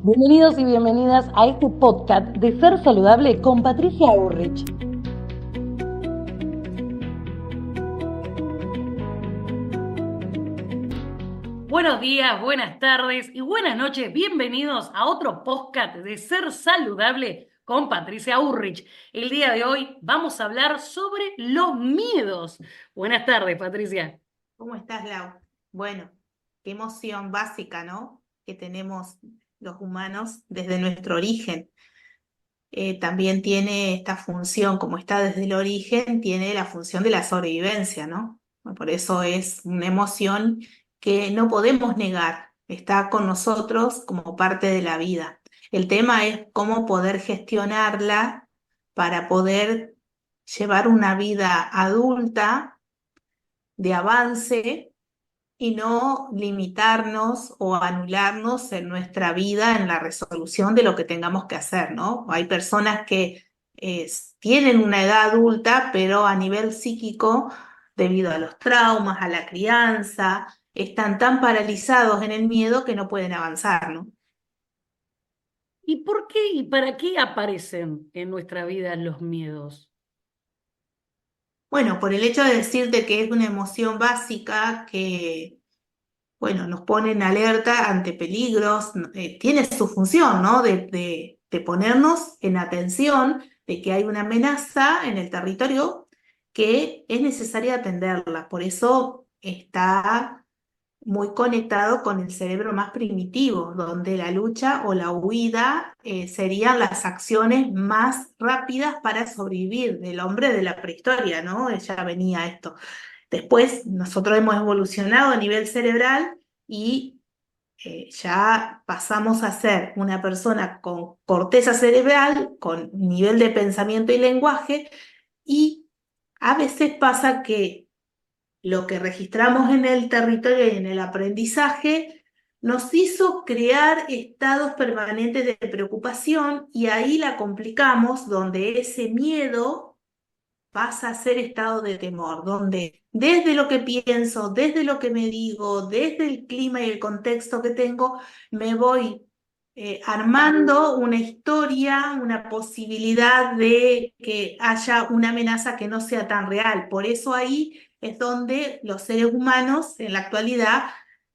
Bienvenidos y bienvenidas a este podcast de Ser Saludable con Patricia Urrich. Buenos días, buenas tardes y buenas noches. Bienvenidos a otro podcast de Ser Saludable con Patricia Urrich. El día de hoy vamos a hablar sobre los miedos. Buenas tardes, Patricia. ¿Cómo estás, Lau? Bueno, qué emoción básica, ¿no? Que tenemos los humanos desde nuestro origen. También tiene esta función, como está desde el origen, tiene la función de la sobrevivencia, ¿no? Por eso es una emoción que no podemos negar, está con nosotros como parte de la vida. El tema es cómo poder gestionarla para poder llevar una vida adulta de avance y no limitarnos o anularnos en nuestra vida en la resolución de lo que tengamos que hacer, ¿no? Hay personas que tienen una edad adulta, pero a nivel psíquico, debido a los traumas, a la crianza, están tan paralizados en el miedo que no pueden avanzar, ¿no? ¿Y por qué y para qué aparecen en nuestra vida los miedos? Bueno, por el hecho de decirte que es una emoción básica que bueno, nos pone en alerta ante peligros, tiene su función, ¿no? De ponernos en atención de que hay una amenaza en el territorio que es necesaria atenderla. Por eso está muy conectado con el cerebro más primitivo, donde la lucha o la huida serían las acciones más rápidas para sobrevivir del hombre de la prehistoria, ¿no? Ya venía esto. Después nosotros hemos evolucionado a nivel cerebral y ya pasamos a ser una persona con corteza cerebral, con nivel de pensamiento y lenguaje, y a veces pasa que lo que registramos en el territorio y en el aprendizaje nos hizo crear estados permanentes de preocupación y ahí la complicamos donde ese miedo pasa a ser estado de temor, donde desde lo que pienso, desde lo que me digo, desde el clima y el contexto que tengo, me voy armando una historia, una posibilidad de que haya una amenaza que no sea tan real. Por eso ahí es donde los seres humanos en la actualidad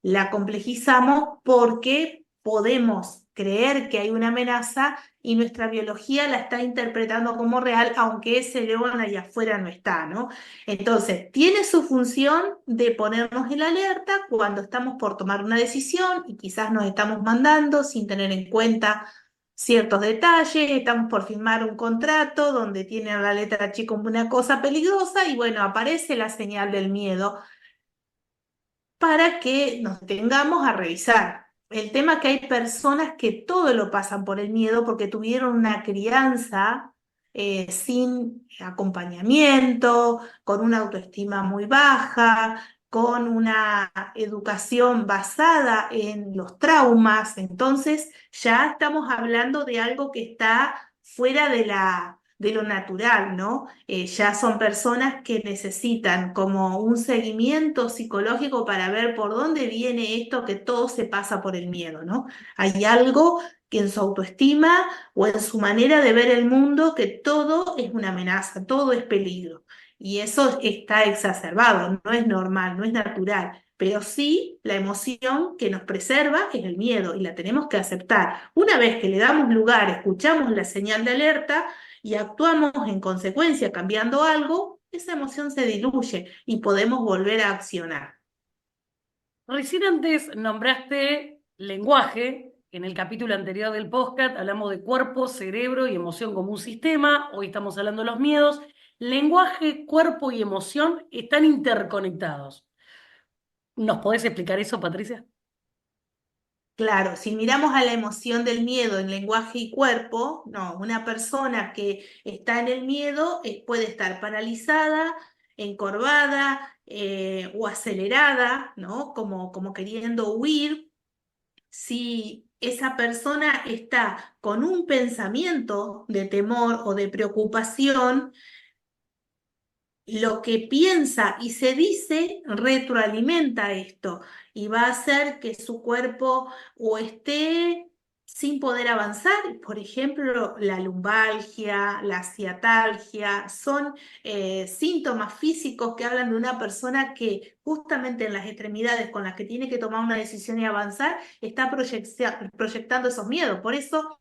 la complejizamos porque podemos creer que hay una amenaza y nuestra biología la está interpretando como real, aunque ese león allá afuera no está, ¿no? Entonces, tiene su función de ponernos en alerta cuando estamos por tomar una decisión y quizás nos estamos mandando sin tener en cuenta ciertos detalles, estamos por firmar un contrato donde tiene la letra chica una cosa peligrosa y bueno, aparece la señal del miedo para que nos tengamos a revisar. El tema es que hay personas que todo lo pasan por el miedo porque tuvieron una crianza sin acompañamiento, con una autoestima muy baja, con una educación basada en los traumas. Entonces ya estamos hablando de algo que está fuera de lo natural, ¿no? Ya son personas que necesitan como un seguimiento psicológico para ver por dónde viene esto que todo se pasa por el miedo, ¿no? Hay algo que en su autoestima o en su manera de ver el mundo que todo es una amenaza, todo es peligro. Y eso está exacerbado, no es normal, no es natural. Pero sí, la emoción que nos preserva es el miedo y la tenemos que aceptar. Una vez que le damos lugar, escuchamos la señal de alerta, y actuamos en consecuencia cambiando algo, esa emoción se diluye y podemos volver a accionar. Recién antes nombraste lenguaje. En el capítulo anterior del podcast hablamos de cuerpo, cerebro y emoción como un sistema. Hoy estamos hablando de los miedos. Lenguaje, cuerpo y emoción están interconectados. ¿Nos podés explicar eso, Patricia? Claro, si miramos a la emoción del miedo en lenguaje y cuerpo, no, una persona que está en el miedo puede estar paralizada, encorvada o acelerada, ¿no? Como queriendo huir. Si esa persona está con un pensamiento de temor o de preocupación, lo que piensa y se dice retroalimenta esto y va a hacer que su cuerpo o esté sin poder avanzar. Por ejemplo, la lumbalgia, la ciatalgia, son síntomas físicos que hablan de una persona que justamente en las extremidades con las que tiene que tomar una decisión y avanzar, está proyectando esos miedos. Por eso,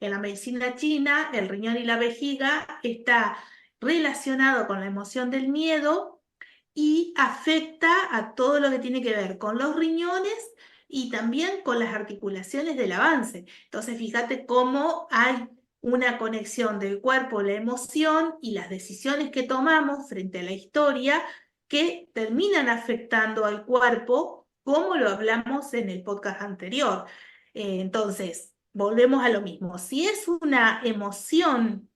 en la medicina china, el riñón y la vejiga está relacionado con la emoción del miedo y afecta a todo lo que tiene que ver con los riñones y también con las articulaciones del avance. Entonces, fíjate cómo hay una conexión del cuerpo, la emoción y las decisiones que tomamos frente a la historia que terminan afectando al cuerpo, como lo hablamos en el podcast anterior. Entonces, volvemos a lo mismo. Si es una emoción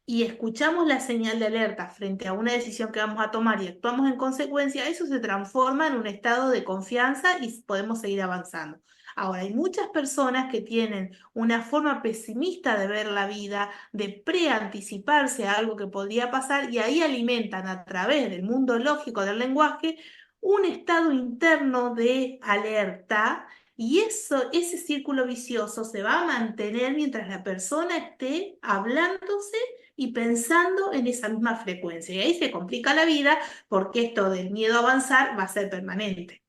y escuchamos la señal de alerta frente a una decisión que vamos a tomar y actuamos en consecuencia, eso se transforma en un estado de confianza y podemos seguir avanzando. Ahora, hay muchas personas que tienen una forma pesimista de ver la vida, de preanticiparse a algo que podría pasar y ahí alimentan a través del mundo lógico del lenguaje un estado interno de alerta y ese círculo vicioso se va a mantener mientras la persona esté hablándose y pensando en esa misma frecuencia. Y ahí se complica la vida porque esto del miedo a avanzar va a ser permanente.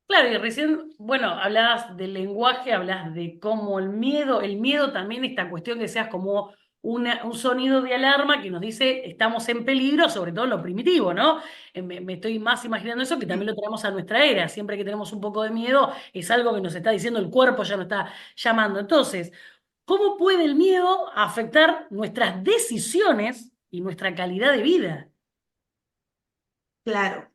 Claro, y recién, bueno, hablabas del lenguaje, hablas de cómo el miedo también, esta cuestión que seas como un sonido de alarma que nos dice estamos en peligro, sobre todo en lo primitivo, ¿no? Me estoy más imaginando eso que también lo traemos a nuestra era. Siempre que tenemos un poco de miedo, es algo que nos está diciendo el cuerpo, ya nos está llamando. Entonces, ¿cómo puede el miedo afectar nuestras decisiones y nuestra calidad de vida? Claro,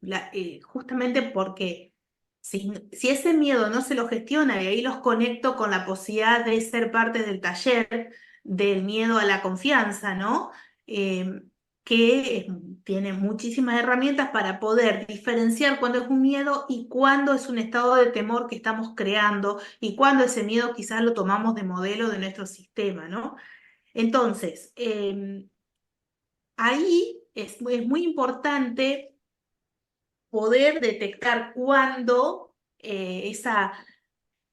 justamente porque si ese miedo no se lo gestiona, y ahí los conecto con la posibilidad de ser parte del taller del miedo a la confianza, ¿no? Eh, que tiene muchísimas herramientas para poder diferenciar cuándo es un miedo y cuándo es un estado de temor que estamos creando y cuándo ese miedo quizás lo tomamos de modelo de nuestro sistema, ¿no? Entonces, ahí es muy importante poder detectar cuándo esa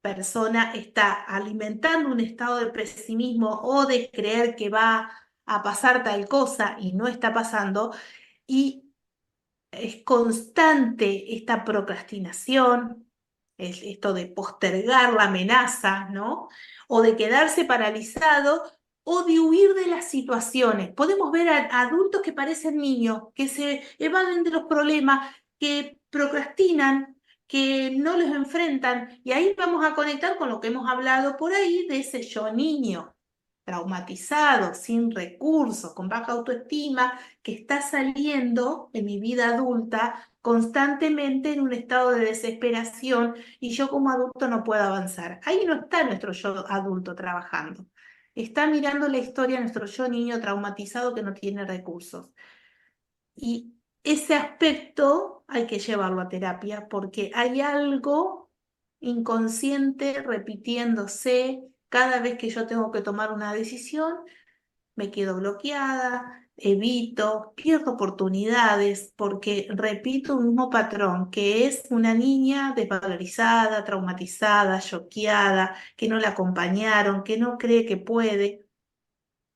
persona está alimentando un estado de pesimismo o de creer que va a pasar tal cosa y no está pasando, y es constante esta procrastinación, es esto de postergar la amenaza, ¿no? O de quedarse paralizado o de huir de las situaciones. Podemos ver a adultos que parecen niños, que se evaden de los problemas, que procrastinan, que no los enfrentan, y ahí vamos a conectar con lo que hemos hablado por ahí de ese yo niño traumatizado, sin recursos, con baja autoestima, que está saliendo en mi vida adulta constantemente en un estado de desesperación y yo como adulto no puedo avanzar. Ahí no está nuestro yo adulto trabajando. Está mirando la historia de nuestro yo niño traumatizado que no tiene recursos. Y ese aspecto hay que llevarlo a terapia porque hay algo inconsciente repitiéndose cada vez que yo tengo que tomar una decisión, me quedo bloqueada, evito, pierdo oportunidades porque repito un mismo patrón, que es una niña desvalorizada, traumatizada, choqueada, que no la acompañaron, que no cree que puede.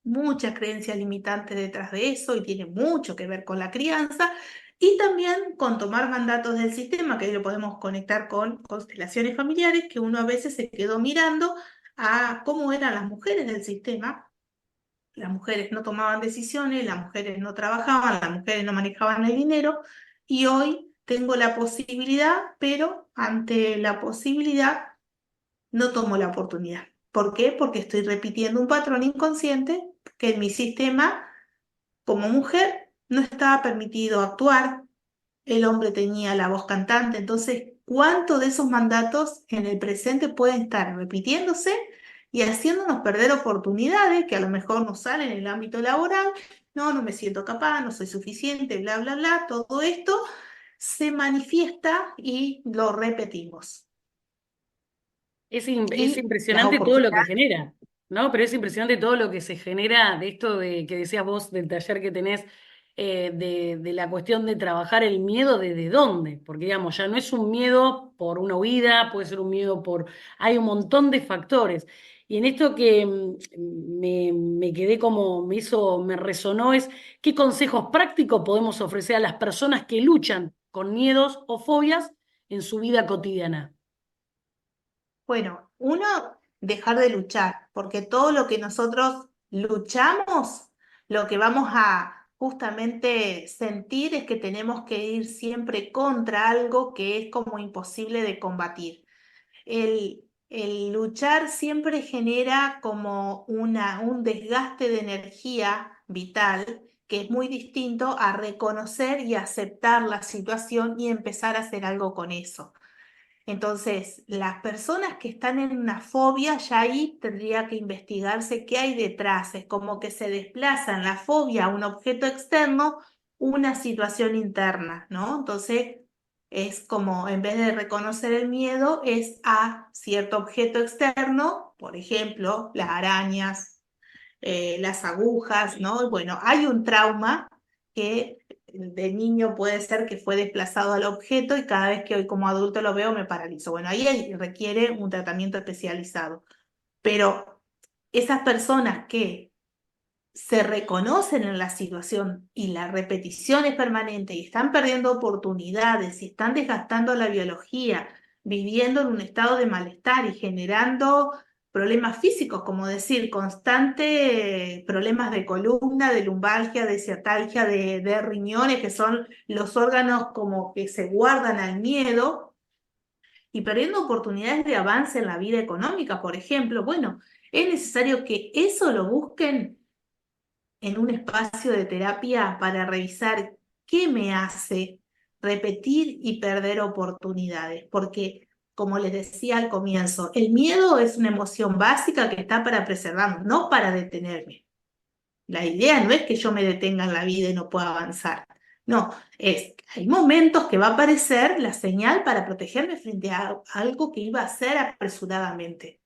Muchas creencias limitantes detrás de eso y tiene mucho que ver con la crianza y también con tomar mandatos del sistema, que ahí lo podemos conectar con constelaciones familiares, que uno a veces se quedó mirando a cómo eran las mujeres del sistema. Las mujeres no tomaban decisiones, las mujeres no trabajaban, las mujeres no manejaban el dinero y hoy tengo la posibilidad, pero ante la posibilidad no tomo la oportunidad. ¿Por qué? Porque estoy repitiendo un patrón inconsciente que en mi sistema, como mujer, no estaba permitido actuar. El hombre tenía la voz cantante. Entonces, ¿cuántos de esos mandatos en el presente pueden estar repitiéndose y haciéndonos perder oportunidades que a lo mejor nos salen en el ámbito laboral? No, no me siento capaz, no soy suficiente, bla, bla, bla. Todo esto se manifiesta y lo repetimos. Es Y las impresionante todo lo que oportunidades. genera, ¿no? Pero es impresionante todo lo que se genera de esto de que decías vos del taller que tenés de la cuestión de trabajar el miedo desde dónde, porque digamos, ya no es un miedo por una huida, puede ser un miedo por... Hay un montón de factores. Y en esto que me quedé como, me resonó es, ¿qué consejos prácticos podemos ofrecer a las personas que luchan con miedos o fobias en su vida cotidiana? Bueno, uno, dejar de luchar, porque todo lo que nosotros luchamos, lo que vamos a justamente sentir es que tenemos que ir siempre contra algo que es como imposible de combatir. El luchar siempre genera como un desgaste de energía vital que es muy distinto a reconocer y aceptar la situación y empezar a hacer algo con eso. Entonces, las personas que están en una fobia, ya ahí tendría que investigarse qué hay detrás. Es como que se desplaza en la fobia a un objeto externo, una situación interna, ¿no? Entonces, es como, en vez de reconocer el miedo, es a cierto objeto externo, por ejemplo, las arañas, las agujas, ¿no? Bueno, hay un trauma que de niño puede ser que fue desplazado al objeto y cada vez que hoy como adulto lo veo me paralizo. Bueno, ahí requiere un tratamiento especializado. Pero esas personas que se reconocen en la situación y la repetición es permanente y están perdiendo oportunidades y están desgastando la biología, viviendo en un estado de malestar y generando problemas físicos, como decir, constante problemas de columna, de lumbalgia, de ciatalgia, de riñones, que son los órganos como que se guardan al miedo y perdiendo oportunidades de avance en la vida económica, por ejemplo. Bueno, es necesario que eso lo busquen en un espacio de terapia para revisar qué me hace repetir y perder oportunidades, porque como les decía al comienzo, el miedo es una emoción básica que está para preservarnos, no para detenerme. La idea no es que yo me detenga en la vida y no pueda avanzar. No, hay momentos que va a aparecer la señal para protegerme frente a algo que iba a hacer apresuradamente.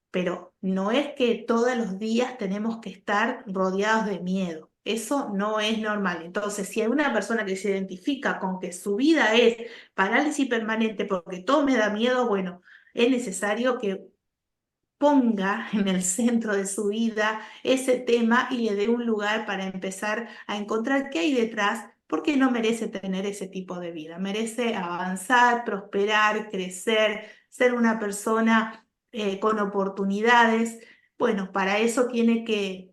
Pero no es que todos los días tenemos que estar rodeados de miedo. Eso no es normal. Entonces, si hay una persona que se identifica con que su vida es parálisis permanente porque todo me da miedo, bueno, es necesario que ponga en el centro de su vida ese tema y le dé un lugar para empezar a encontrar qué hay detrás, porque no merece tener ese tipo de vida. Merece avanzar, prosperar, crecer, ser una persona con oportunidades. Bueno, para eso tiene que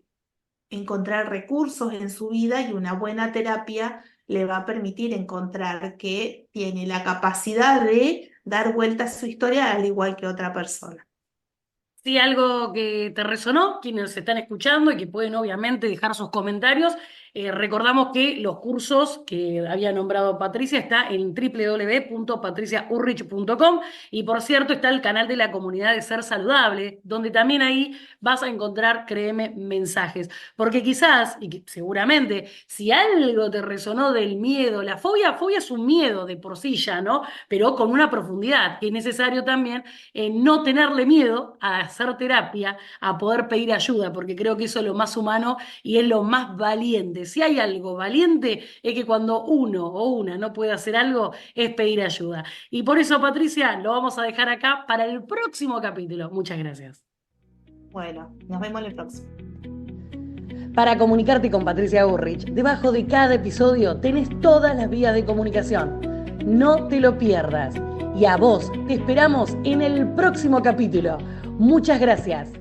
encontrar recursos en su vida y una buena terapia le va a permitir encontrar que tiene la capacidad de dar vuelta a su historia al igual que otra persona. Si algo que te resonó, quienes están escuchando y que pueden obviamente dejar sus comentarios, recordamos que los cursos que había nombrado Patricia está en www.patriciaurrich.com y por cierto está el canal de la comunidad de Ser Saludable, donde también ahí vas a encontrar, créeme, mensajes. Porque quizás, y seguramente, si algo te resonó del miedo, la fobia es un miedo de por sí ya, ¿no? Pero con una profundidad que es necesario también no tenerle miedo a hacer terapia, a poder pedir ayuda, porque creo que eso es lo más humano y es lo más valiente. Si hay algo valiente, es que cuando uno o una no puede hacer algo, es pedir ayuda. Y por eso, Patricia, lo vamos a dejar acá para el próximo capítulo. Muchas gracias. Bueno, nos vemos en el próximo. Para comunicarte con Patricia Urrich, debajo de cada episodio tenés todas las vías de comunicación. No te lo pierdas. Y a vos te esperamos en el próximo capítulo. Muchas gracias.